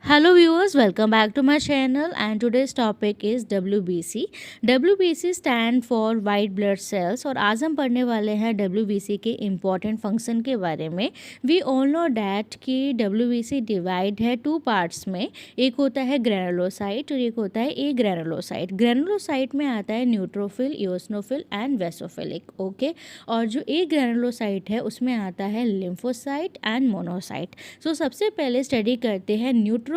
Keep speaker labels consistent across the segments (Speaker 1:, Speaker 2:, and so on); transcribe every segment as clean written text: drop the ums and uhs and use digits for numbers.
Speaker 1: Hello viewers, welcome back to my channel and today's topic is WBC. WBC stand for white blood cells और आज हम पढ़ने वाले हैं WBC के इम्पॉर्टेंट फंक्शन के बारे में. We all know that कि WBC डिवाइड है टू पार्ट्स में. एक होता है ग्रेनुलोसाइट और एक होता है ए ग्रेनुलोसाइट. ग्रेनुलोसाइट में आता है न्यूट्रोफिल, इओसिनोफिल एंड वेसोफिलिक. ओके, और जो ए ग्रेनुलोसाइट है उसमें आता है लिम्फोसाइट एंड मोनोसाइट. सो सबसे पहले स्टडी करते हैं न्यूट्रोफिलिक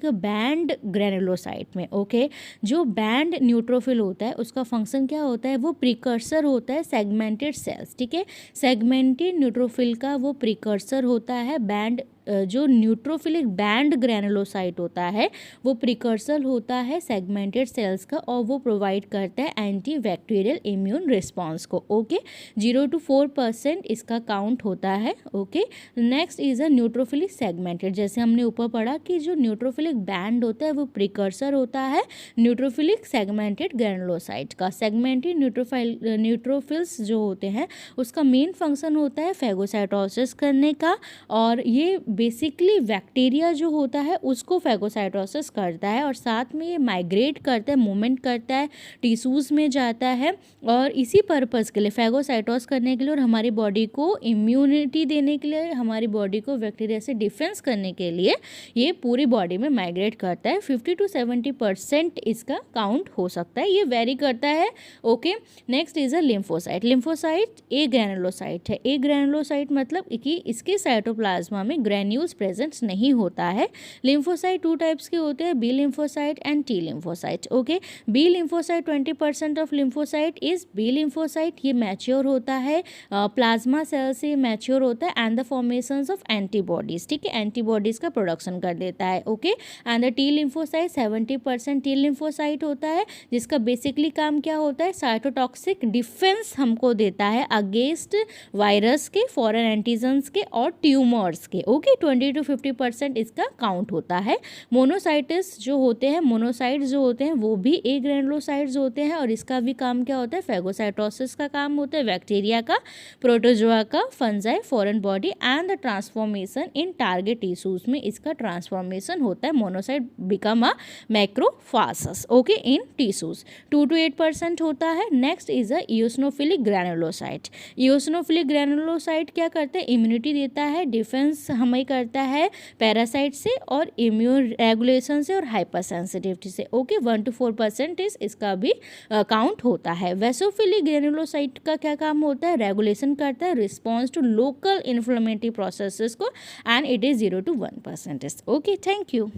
Speaker 1: बैंड ग्रेनुलोसाइट में. ओके, जो बैंड न्यूट्रोफिल होता है उसका फंक्शन क्या होता है, वो प्रिकर्सर होता है सेगमेंटेड सेल्स. ठीक है, सेगमेंटेड न्यूट्रोफिल का वो प्रिकर्सर होता है. बैंड जो न्यूट्रोफिलिक बैंड ग्रेनुलोसाइट होता है वो प्रिकर्सर होता है सेगमेंटेड सेल्स का और वो प्रोवाइड करता है एंटी बैक्टीरियल इम्यून रिस्पॉन्स को. ओके, 0 to 4% इसका काउंट होता है. Okay, next is a neutrophilic segmented. जैसे हमने ऊपर पढ़ा कि जो न्यूट्रोफिलिक बैंड होता है वो प्रिकर्सर होता है न्यूट्रोफिलिक सेगमेंटेड ग्रेनुलोसाइट का. सेगमेंटेड न्यूट्रोफिल्स जो होते हैं उसका मेन फंक्शन होता है फैगोसाइटोसिस करने का, और ये बेसिकली बैक्टीरिया जो होता है उसको फैगोसाइटोसिस करता है और साथ में ये माइग्रेट करता है, मूवमेंट करता है, टिश्यूज़ में जाता है और इसी पर्पज़ के लिए फैगोसाइटोस करने के लिए और हमारी बॉडी को इम्यूनिटी देने के लिए, हमारी बॉडी को बैक्टीरिया से डिफेंस करने के लिए ये पूरी बॉडी में माइग्रेट करता है. 50 to 70% इसका काउंट हो सकता है, ये वेरी करता है. Okay, next is a lymphocyte. Lymphocyte A granulocyte है. ए ग्रेनुलोसाइट मतलब कि इसके साइटोप्लाज्मा में ग्रेन्यूल्स प्रेजेंट नहीं होता है. लिम्फोसाइट टू टाइप्स के होते हैं, B lymphocyte and T lymphocyte. Okay, B lymphocyte 20% of lymphocyte is B lymphocyte. ये मैच्योर होता है प्लाज्मा सेल से, मैच्योर होता है and the formations of antibodies. ठीक है, एंटीबॉडीज का प्रोडक्शन कर देता है. Okay, and the T lymphocyte 70% T lymphocyte होता है जिसका बेसिकली काम क्या होता है, साइटोटॉक्सिक डिफेंस हमको देता है अगेंस्ट वायरस के, फॉरेन एंटीजन्स के और ट्यूमर्स के. ओके, 20 to 50% इसका काउंट होता है. मोनोसाइटिस जो होते हैं, मोनोसाइट्स जो होते हैं वो भी ए ग्रेनुलोसाइट्स होते हैं और इसका भी काम क्या होता है, फैगोसाइटोसिस का काम होता है, बैक्टीरिया का, प्रोटोजोआ का, fungi, foreign body and the transformation in target tissues में इसका ट्रांसफॉर्मेशन होता है. Monocyte become a macrophages. Okay, in tissues 2 to 8% होता है. Next is a eosinophilic granulocyte. Eosinophilic granulocyte क्या करते हैं, इम्यूनिटी देता है, डिफेंस हमें करता है पैरासाइट से और इम्यून रेगुलेशन से और हाइपर सेंसिटिविटी से. ओके, 1 to 4% इसका भी काउंट होता है. वेसोफिलिक ग्रेनुलोसाइट का क्या काम होता है, रेगुलेशन करता है response to local inflammatory processes को and it is 0 to 1%. Okay, thank you.